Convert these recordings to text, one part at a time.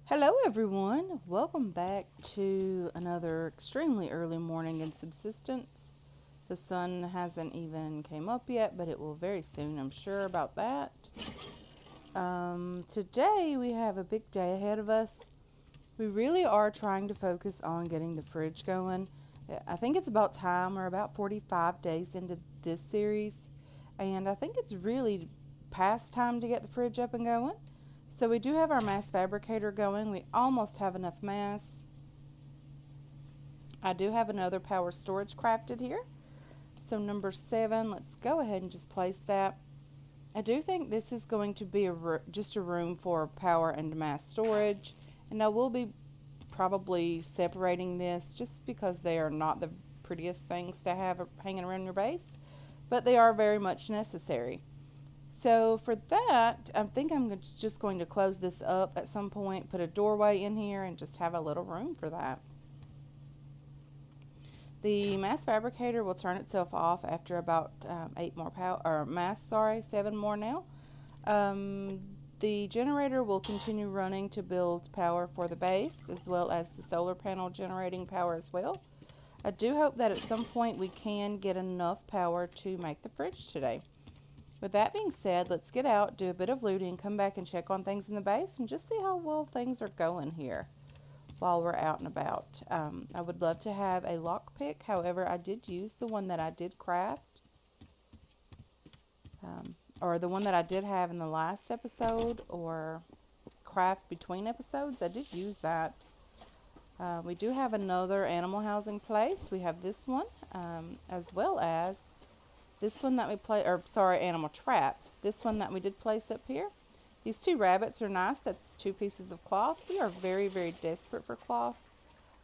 Hello, everyone. Welcome back to another extremely early morning in Subsistence. The sun hasn't even came up yet, but it will very soon, I'm sure about that. Today we have a big day ahead of us. We really are trying to focus on getting the fridge going. I think it's about time. We're about 45 days into this series, and I think it's really past time to get the fridge up and going. So we do have our mass fabricator going. We almost have enough mass. I do have another power storage crafted here. So number 7, let's go ahead and just place that. I do think this is going to be just a room for power and mass storage, and I will be probably separating this just because they are not the prettiest things to have hanging around your base, but they are very much necessary. So for that, I think I'm just going to close this up at some point, put a doorway in here, and just have a little room for that. The mass fabricator will turn itself off after about 7 more now. Um, the generator will continue running to build power for the base, as well as the solar panel generating power as well. I do hope that at some point we can get enough power to make the fridge today. With that being said, let's get out, do a bit of looting, come back and check on things in the base, and just see how well things are going here while we're out and about. I would love to have a lockpick. However, I did use the one that I did craft, or the one that I did have in the last episode, or craft between episodes. I did use that. We do have another animal housing placed. We have this one, as well as this one that we play, or sorry, animal trap. This one that we did place up here. These two rabbits are nice. That's 2 pieces of cloth. We are very, very desperate for cloth.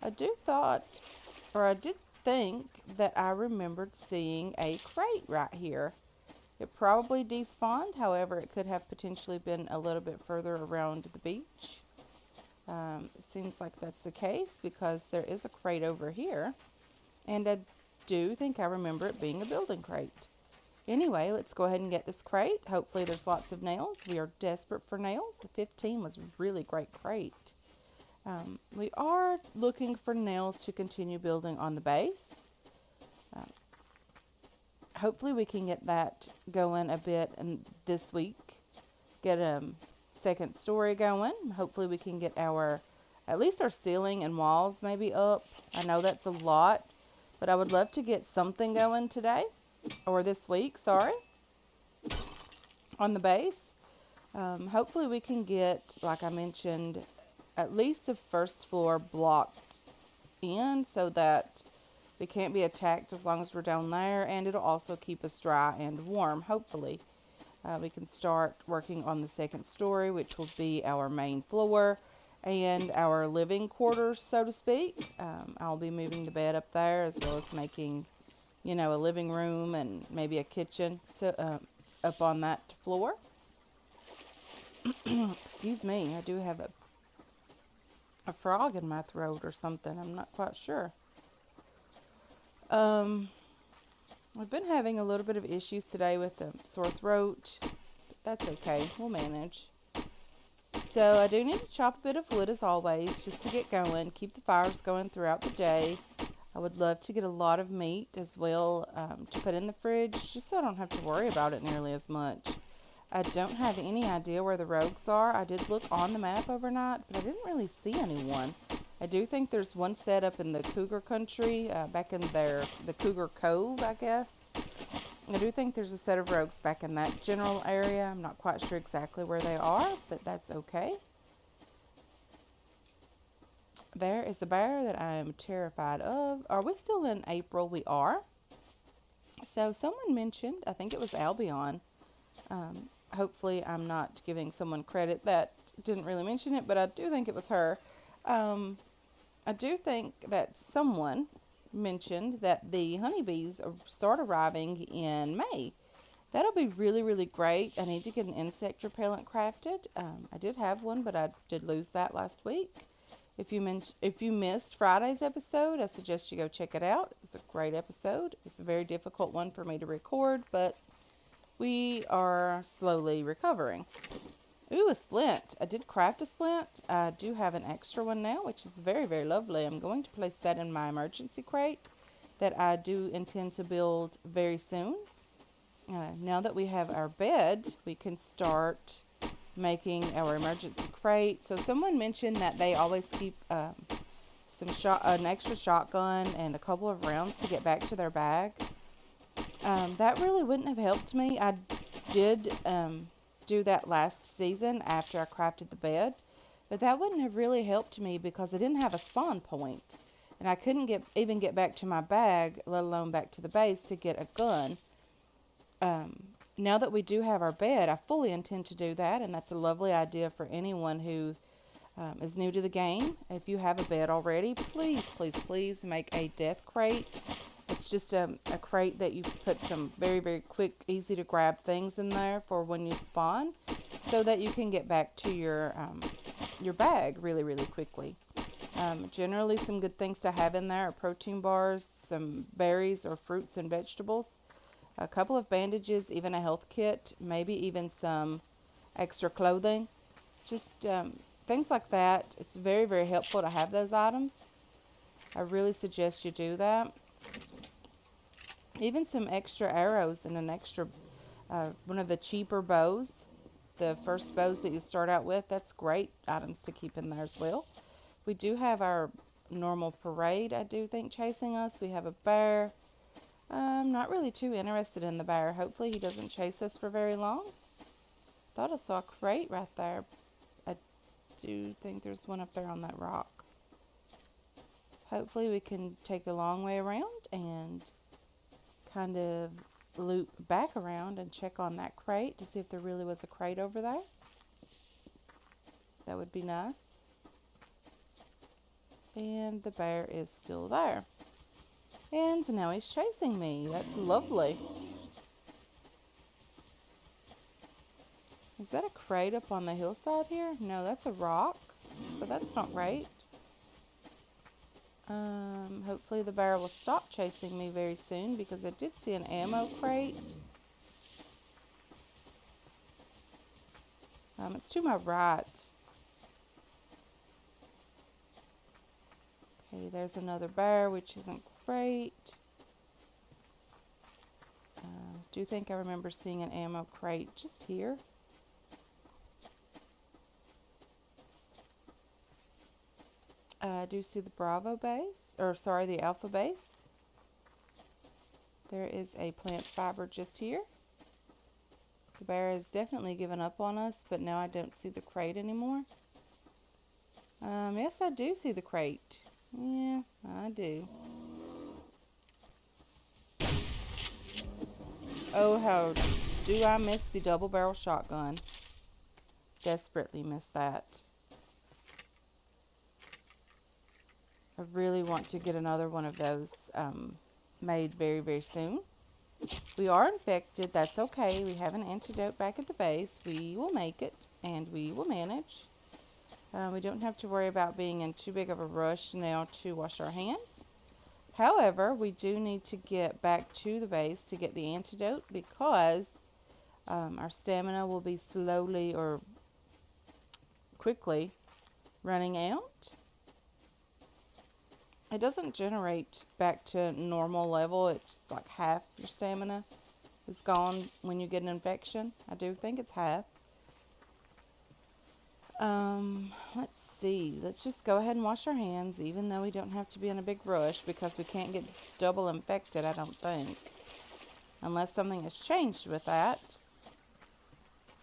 I did think that I remembered seeing a crate right here. It probably despawned, however, it could have potentially been a little bit further around the beach. It seems like that's the case because there is a crate over here, and I do think I remember it being a building crate. Anyway, let's go ahead and get this crate. Hopefully there's lots of nails. We are desperate for nails. The 15 was a really great crate. We are looking for nails to continue building on the base. Um, Hopefully we can get that going a bit in this week. Get a second story going. Hopefully we can get at least our ceiling and walls maybe up. I know that's a lot, but I would love to get something going today, or this week, sorry, on the base. Hopefully we can get, like I mentioned, at least the first floor blocked in so that we can't be attacked as long as we're down there, and it'll also keep us dry and warm, hopefully. We can start working on the second story, which will be our main floor and our living quarters, so to speak. I'll be moving the bed up there as well as making, a living room and maybe a kitchen up on that floor. Excuse me, I do have a frog in my throat or something. I'm not quite sure. Um, I've been having a little bit of issues today with a sore throat. But that's okay. We'll manage. So I do need to chop a bit of wood as always just to get going. Keep the fires going throughout the day. I would love to get a lot of meat as well to put in the fridge just so I don't have to worry about it nearly as much. I don't have any idea where the rogues are. I did look on the map overnight, but I didn't really see anyone. I do think there's one set up in the Cougar Country, back in the Cougar Cove, I guess. I do think there's a set of rogues back in that general area. I'm not quite sure exactly where they are, but that's okay. There is a bear that I am terrified of. Are we still in April? We are. So someone mentioned, I think it was Albion. Hopefully I'm not giving someone credit that didn't really mention it, but I do think it was her. Um, I do think that someone mentioned that the honeybees start arriving in May. That'll be really, really great. I need to get an insect repellent crafted. I did have one, but I did lose that last week. If you missed Friday's episode, I suggest you go check it out. It was a great episode. It's a very difficult one for me to record, but we are slowly recovering. Ooh, a splint. I did craft a splint. I do have an extra one now, which is very, very lovely. I'm going to place that in my emergency crate that I do intend to build very soon. Now that we have our bed, we can start making our emergency crate. So someone mentioned that they always keep an extra shotgun and a couple of rounds to get back to their bag. That really wouldn't have helped me. I did do that last season after I crafted the bed, but that wouldn't have really helped me because I didn't have a spawn point, and I couldn't even get back to my bag, let alone back to the base to get a gun. Now that we do have our bed, I fully intend to do that, and that's a lovely idea for anyone who is new to the game. If you have a bed already, please, please, please make a death crate. It's just a crate that you put some very, very quick, easy to grab things in there for when you spawn, so that you can get back to your bag really, really quickly. Generally, some good things to have in there are protein bars, some berries or fruits and vegetables, a couple of bandages, even a health kit, maybe even some extra clothing. Just things like that. It's very, very helpful to have those items. I really suggest you do that. Even some extra arrows and an extra, one of the cheaper bows, the first bows that you start out with, that's great items to keep in there as well. We do have our normal parade, I do think, chasing us. We have a bear. I'm not really too interested in the bear. Hopefully he doesn't chase us for very long. Thought I saw a crate right there. I do think there's one up there on that rock. Hopefully we can take a long way around and kind of loop back around and check on that crate to see if there really was a crate over there. That would be nice. And the bear is still there. And now he's chasing me. That's lovely. Is that a crate up on the hillside here? No, that's a rock. So that's not right. Hopefully the bear will stop chasing me very soon because I did see an ammo crate. It's to my right. Okay, there's another bear, which isn't great. Do think I remember seeing an ammo crate just here. I do see the Bravo base, or sorry, the Alpha base. There is a plant fiber just here. The bear has definitely given up on us, but now I don't see the crate anymore. Yes, I do see the crate. Yeah, I do. Oh, how do I miss the double barrel shotgun. Desperately miss that. I really want to get another one of those made very, very soon. We are infected. That's okay. We have an antidote back at the base. We will make it, and we will manage. We don't have to worry about being in too big of a rush now to wash our hands. However, we do need to get back to the base to get the antidote because our stamina will be slowly or quickly running out. It doesn't generate back to normal level. It's like half your stamina is gone when you get an infection. I do think it's half. Let's see. Let's just go ahead and wash our hands, even though we don't have to be in a big rush because we can't get double infected, I don't think. Unless something has changed with that.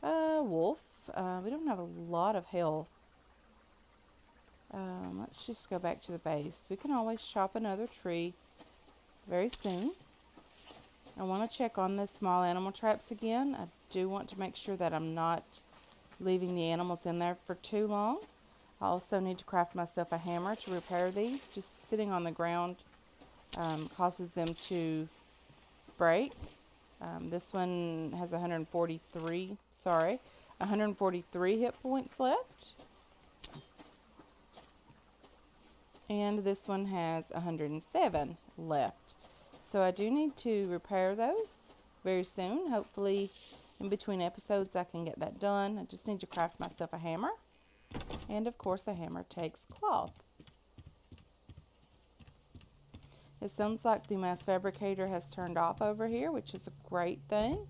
Wolf. We don't have a lot of health. Let's just go back to the base. We can always chop another tree very soon. I want to check on the small animal traps again. I do want to make sure that I'm not leaving the animals in there for too long. I also need to craft myself a hammer to repair these. Just sitting on the ground causes them to break. This one has 143 hit points left. And this one has 107 left. So I do need to repair those very soon. Hopefully In between episodes, I can get that done. I just need to craft myself a hammer. And of course, a hammer takes cloth. It sounds like the mass fabricator has turned off over here, which is a great thing.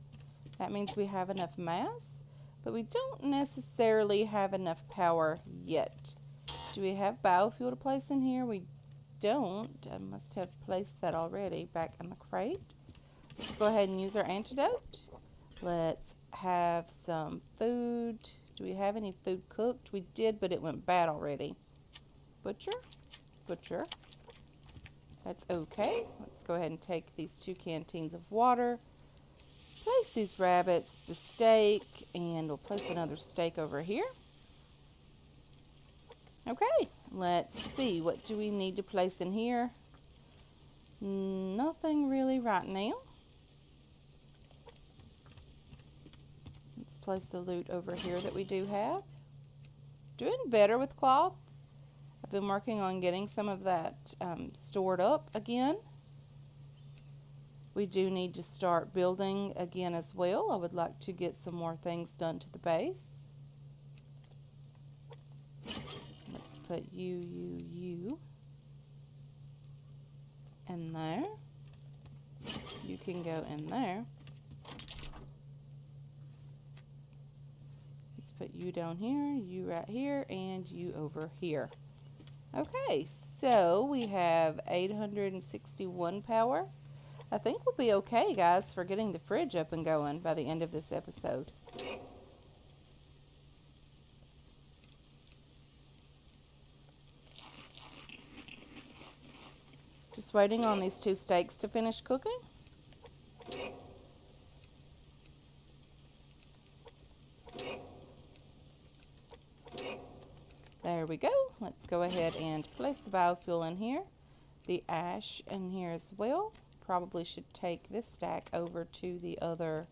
That means we have enough mass, but we don't necessarily have enough power yet. Do we have biofuel to place in here? We don't. I must have placed that already back in the crate. Let's go ahead and use our antidote. Let's have some food. Do we have any food cooked? We did, but it went bad already. Butcher, butcher. That's okay. Let's go ahead and take these 2 canteens of water. Place these rabbits, the steak, and we'll place another steak over here. Okay, let's see. What do we need to place in here? Nothing really right now. Let's place the loot over here that we do have. Doing better with cloth. I've been working on getting some of that stored up again. We do need to start building again as well. I would like to get some more things done to the base. Let's put you in there. You can go in there. Let's put you down here, you right here, and you over here. Okay, so we have 861 power. I think we'll be okay, guys, for getting the fridge up and going by the end of this episode. Just waiting on these 2 steaks to finish cooking. There we go. Let's go ahead and place the biofuel in here. The ash in here as well. Probably should take this stack over to the other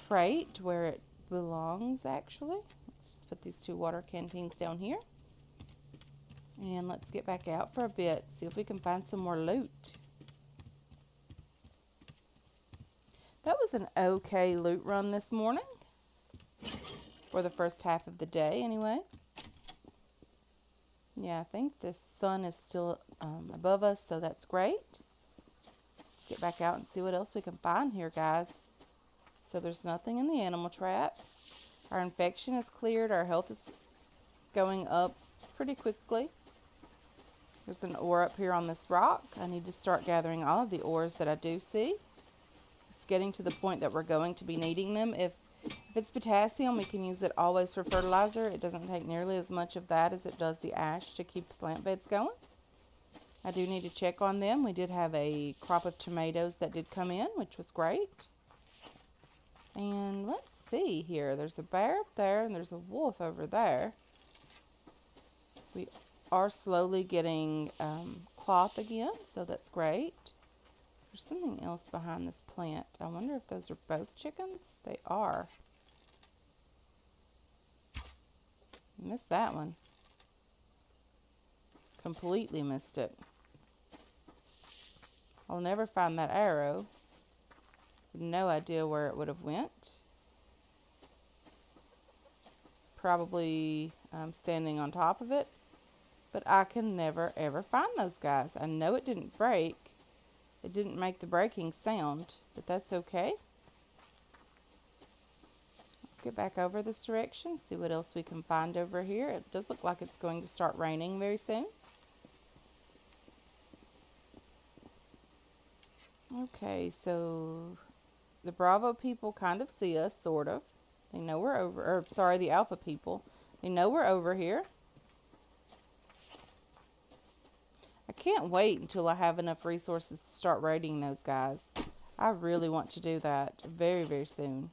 crate where it belongs, actually. Let's just put these 2 water canteens down here. And let's get back out for a bit, see if we can find some more loot. That was an okay loot run this morning. For the first half of the day, anyway. Yeah, I think the sun is still above us, so that's great. Let's get back out and see what else we can find here, guys. So there's nothing in the animal trap. Our infection is cleared. Our health is going up pretty quickly. There's an ore up here on this rock. I need to start gathering all of the ores that I do see. It's getting to the point that we're going to be needing them. If it's potassium, we can use it always for fertilizer. It doesn't take nearly as much of that as it does the ash to keep the plant beds going. I do need to check on them. We did have a crop of tomatoes that did come in, which was great. And let's see here. There's a bear up there and there's a wolf over there. We are slowly getting cloth again, so that's great. There's something else behind this plant. I wonder if those are both chickens? They are. Missed that one. Completely missed it. I'll never find that arrow. No idea where it would have went. Probably standing on top of it. But I can never ever find those guys. I know it didn't break. It didn't make the breaking sound, but that's okay. Let's get back over this direction, see what else we can find over here. It does look like it's going to start raining very soon. Okay, so the Bravo people kind of see us, sort of. They know we're over, or sorry, the Alpha people. They know we're over here. I can't wait until I have enough resources to start raiding those guys. I really want to do that very, very soon.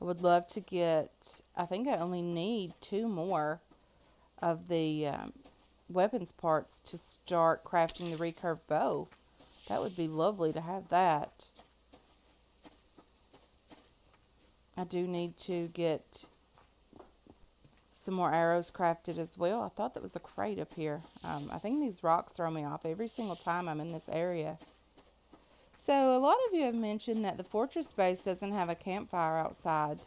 I would love to get, I think I only need 2 more of the weapons parts to start crafting the recurve bow. That would be lovely to have that. I do need to get some more arrows crafted as well. I thought that was a crate up here. I think these rocks throw me off every single time I'm in this area. So, a lot of you have mentioned that the fortress base doesn't have a campfire outside.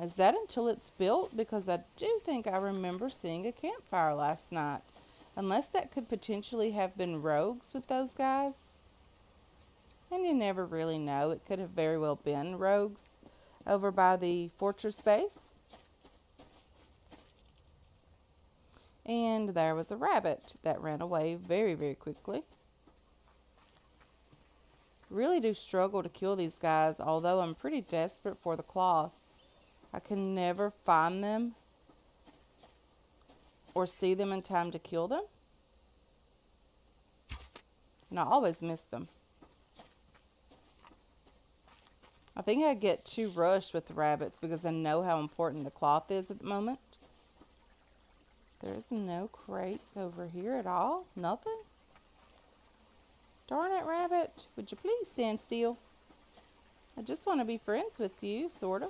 Is that until it's built? Because I do think I remember seeing a campfire last night. Unless that could potentially have been rogues with those guys. And you never really know. It could have very well been rogues over by the fortress base. And there was a rabbit that ran away very, very quickly. Really do struggle to kill these guys, although I'm pretty desperate for the cloth. I can never find them or see them in time to kill them. And I always miss them. I think I get too rushed with the rabbits because I know how important the cloth is at the moment. There's no crates over here at all. Nothing. Darn it, rabbit. Would you please stand still? I just want to be friends with you, sort of.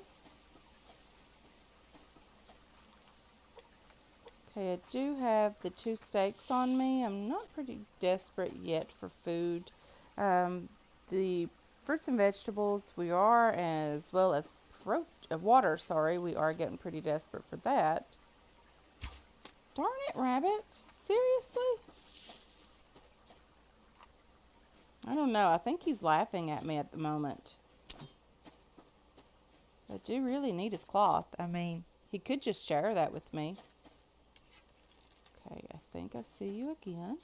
Okay, I do have the 2 steaks on me. I'm not pretty desperate yet for food. The fruits and vegetables we are, as well as water, we are getting pretty desperate for that. Darn it, rabbit. Seriously? I don't know. I think he's laughing at me at the moment. I do really need his cloth. I mean, he could just share that with me. Okay, I think I see you again.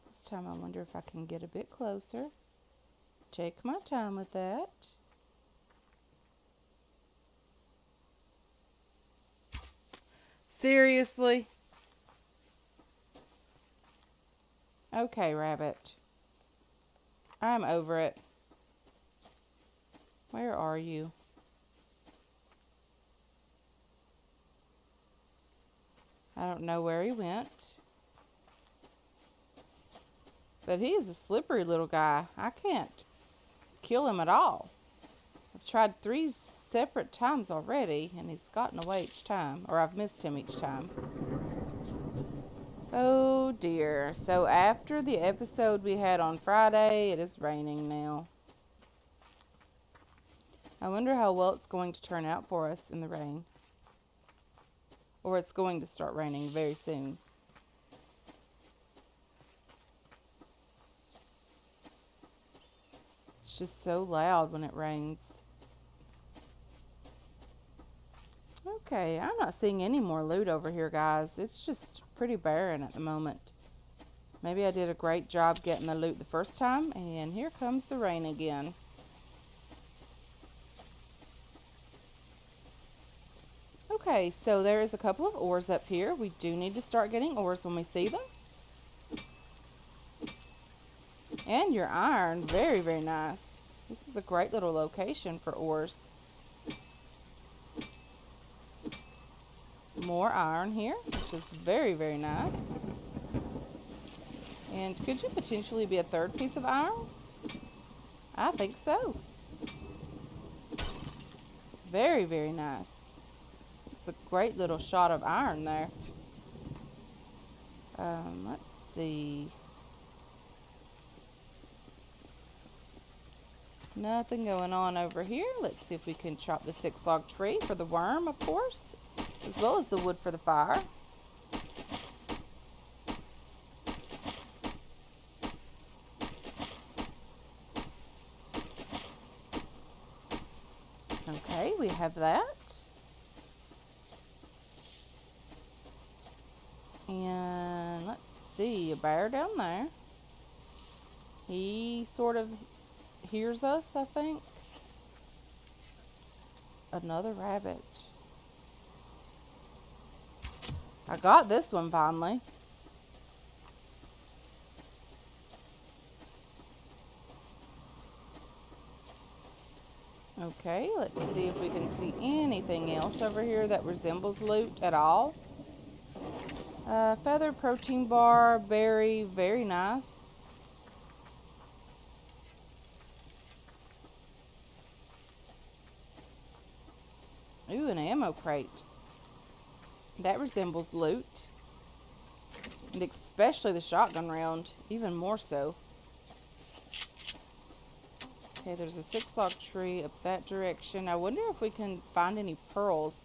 This time I wonder if I can get a bit closer. Take my time with that. Seriously? Okay, rabbit. I'm over it. Where are you? I don't know where he went. But he is a slippery little guy. I can't kill him at all. I've tried 3 separate times already, and he's gotten away each time. Or I've missed him each time. Oh dear. So after the episode we had on Friday, it is raining now. I wonder how well it's going to turn out for us in the rain. Or it's going to start raining very soon. It's just so loud when it rains. Okay, I'm not seeing any more loot over here, guys. It's just pretty barren at the moment. Maybe I did a great job getting the loot the first time, and here comes the rain again. Okay, so there is a couple of ores up here. We do need to start getting ores when we see them. And your iron, very, very nice. This is a great little location for ores. More iron here, which is very, very nice. And could you potentially be a 3rd piece of iron? I think so. Very, very nice. It's a great little shot of iron there. Let's see. Nothing going on over here. Let's see if we can chop the 6-log tree for the worm, of course, as well as the wood for the fire. Okay, we have that. And let's see, a bear down there. He sort of hears us, I think. Another rabbit. I got this one finally. Okay, let's see if we can see anything else over here that resembles loot at all. Feather protein bar, berry, very nice. Ooh, an ammo crate. That resembles loot. And especially the shotgun round, even more so. Okay, there's a 6 log tree up that direction. I wonder if we can find any pearls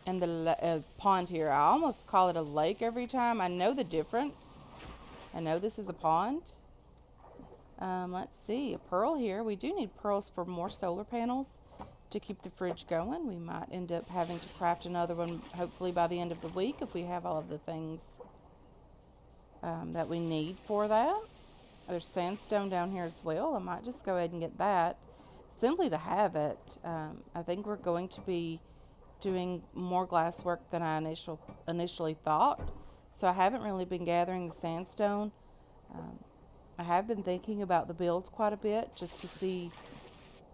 in the pond here. I almost call it a lake every time. I know the difference. I know this is a pond. Let's see, a pearl here. We do need pearls for more solar panels to keep the fridge going. We might end up having to craft another one hopefully by the end of the week if we have all of the things that we need for that. There's sandstone down here as well. I might just go ahead and get that simply to have it. I think we're going to be doing more glass work than I initially thought. So I haven't really been gathering the sandstone. I have been thinking about the builds quite a bit just to see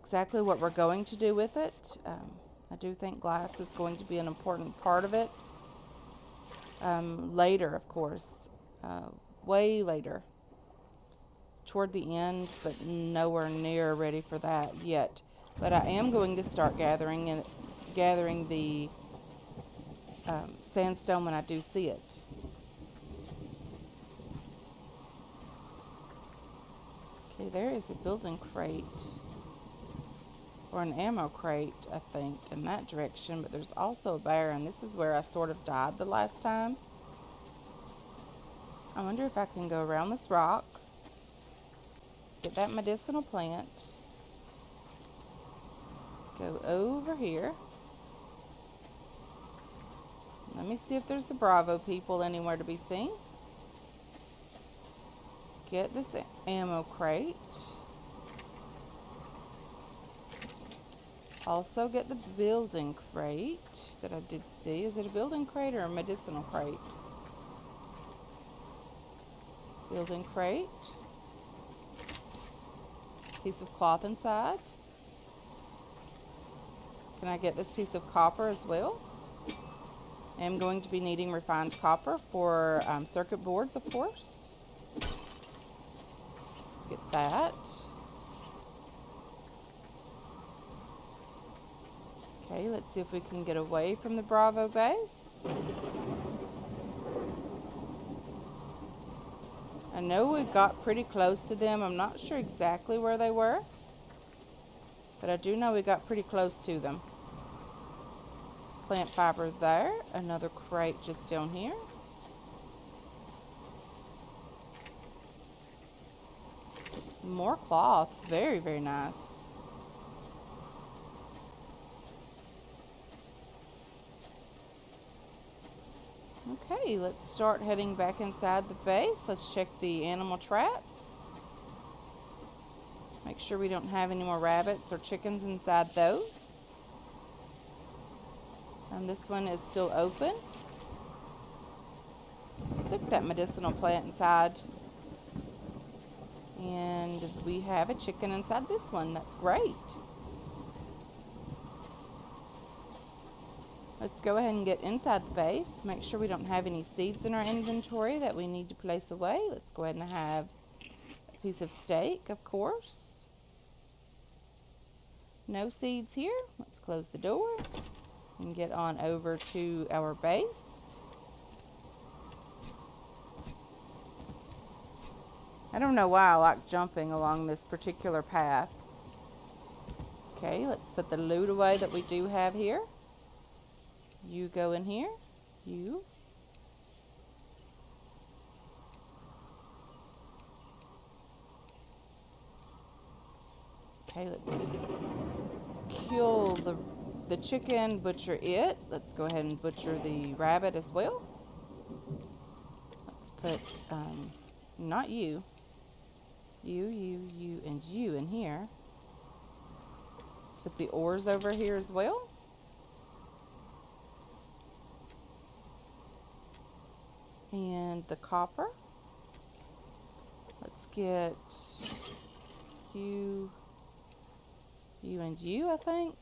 exactly what we're going to do with it. I do think glass is going to be an important part of it. Later, of course. Way later. Toward the end, but nowhere near ready for that yet. But I am going to start gathering the sandstone when I do see it. Okay, there is a building crate or an ammo crate, I think, in that direction, but there's also a bear, and this is where I sort of died the last time. I wonder if I can go around this rock, get that medicinal plant, go over here. Let me see if there's the Bravo people anywhere to be seen. Get this ammo crate. Also get the building crate that I did see. Is it a building crate or a medicinal crate? Building crate. Piece of cloth inside. Can I get this piece of copper as well? I am going to be needing refined copper for circuit boards, of course. Let's get that. Okay, let's see if we can get away from the Bravo base. I know we got pretty close to them. I'm not sure exactly where they were, but I do know we got pretty close to them. Plant fiber there. Another crate just down here. More cloth. Very, very nice. Okay, let's start heading back inside the base. Let's check the animal traps. Make sure we don't have any more rabbits or chickens inside those. And this one is still open. Stick that medicinal plant inside. And we have a chicken inside this one. That's great. Let's go ahead and get inside the base. Make sure we don't have any seeds in our inventory that we need to place away. Let's go ahead and have a piece of steak, of course. No seeds here. Let's close the door and get on over to our base. I don't know why I like jumping along this particular path. Okay, let's put the loot away that we do have here. You go in here. You. Okay, let's kill the chicken, butcher it. Let's go ahead and butcher the rabbit as well. Let's put, not you. You, and you in here. Let's put the ores over here as well. And the copper. Let's get you and you, I think.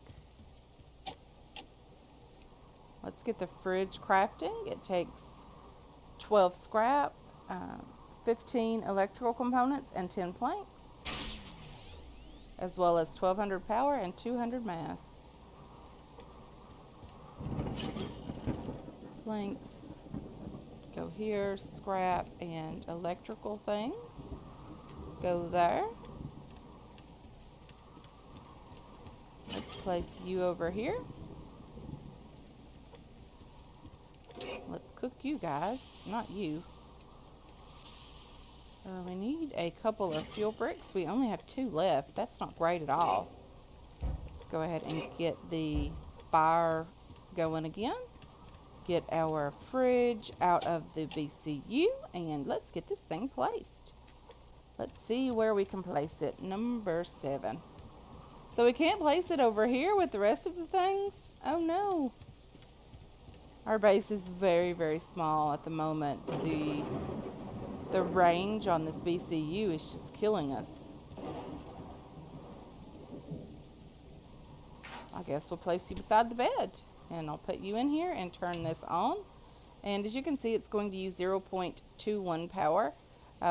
Let's get the fridge crafting. It takes 12 scrap, 15 electrical components, and 10 planks, as well as 1200 power and 200 mass. Planks go here, scrap and electrical things go there. place you over here. Let's cook you guys, not you. We need a couple of fuel bricks. We only have 2 left. That's not great at all. Let's go ahead and get the fire going again. Get our fridge out of the BCU, and let's get this thing placed. Let's see where we can place it. Number 7. So we can't place it over here with the rest of the things? Oh no. Our base is very, very small at the moment. The range on this BCU is just killing us. I guess we'll place you beside the bed. And I'll put you in here and turn this on. And as you can see, it's going to use 0.21 power.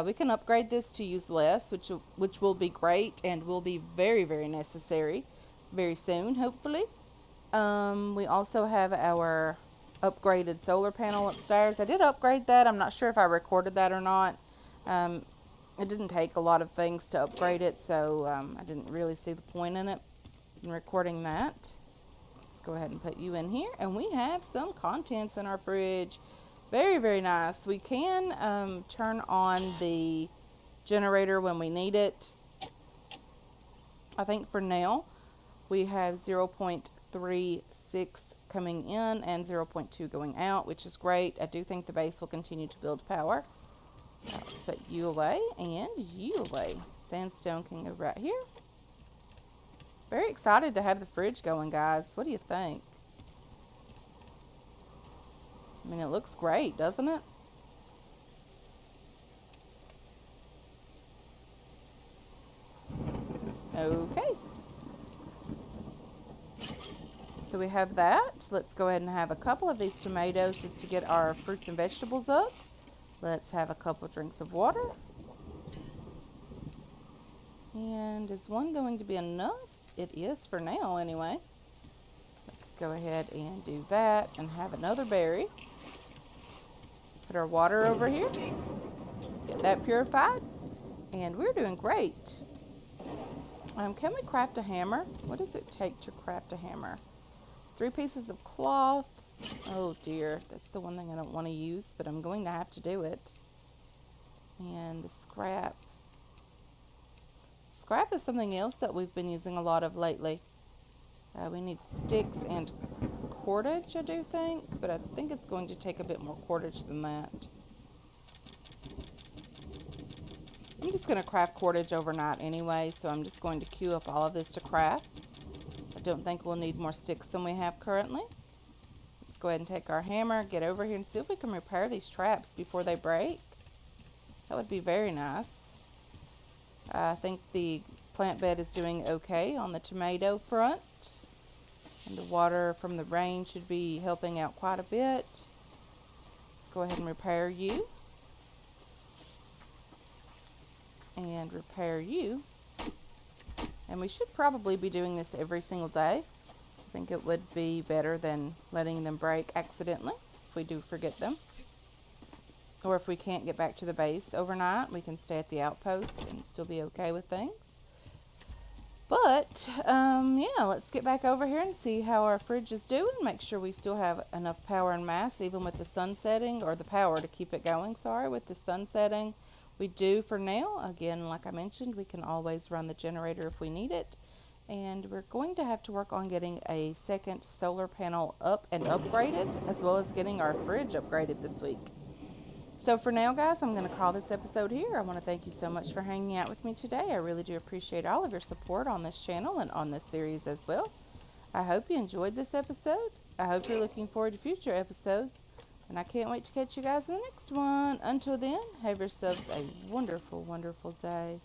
We can upgrade this to use less, which will be great and will be very, very necessary very soon, hopefully. We also have our upgraded solar panel upstairs. I did upgrade that. I'm not sure if I recorded that or not. It didn't take a lot of things to upgrade it, so I didn't really see the point in it in recording that. Let's go ahead and put you in here, and we have some contents in our fridge. Very, very nice. We can turn on the generator when we need it. I think for now we have 0.36 coming in and 0.2 going out, which is great. I do think the base will continue to build power. Let's put you away and you away. Sandstone can go right here. Very excited to have the fridge going, guys. What do you think? I mean, it looks great, doesn't it? Okay. So we have that. Let's go ahead and have a couple of these tomatoes just to get our fruits and vegetables up. Let's have a couple drinks of water. And is one going to be enough? It is for now, anyway. Let's go ahead and do that and have another berry. Put our water over here. Get that purified. And we're doing great. Can we craft a hammer? What does it take to craft a hammer? 3 pieces of cloth. Oh dear, that's the one thing I don't want to use, but I'm going to have to do it. And the scrap. Scrap is something else that we've been using a lot of lately. We need sticks and cordage, I do think, but I think it's going to take a bit more cordage than that. I'm just going to craft cordage overnight anyway, so I'm just going to queue up all of this to craft. I don't think we'll need more sticks than we have currently. Let's go ahead and take our hammer, get over here and see if we can repair these traps before they break. That would be very nice. I think the plant bed is doing okay on the tomato front. And the water from the rain should be helping out quite a bit. Let's go ahead and repair you. And repair you. And we should probably be doing this every single day. I think it would be better than letting them break accidentally if we do forget them. Or if we can't get back to the base overnight, we can stay at the outpost and still be okay with things. But, yeah, let's get back over here and see how our fridge is doing. Make sure we still have enough power and mass, even with the sun setting, or the power to keep it going, sorry, with the sun setting. We do for now. Again, like I mentioned, we can always run the generator if we need it. And we're going to have to work on getting a second solar panel up and upgraded, as well as getting our fridge upgraded this week. So for now, guys, I'm going to call this episode here. I want to thank you so much for hanging out with me today. I really do appreciate all of your support on this channel and on this series as well. I hope you enjoyed this episode. I hope you're looking forward to future episodes. And I can't wait to catch you guys in the next one. Until then, have yourselves a wonderful, wonderful day.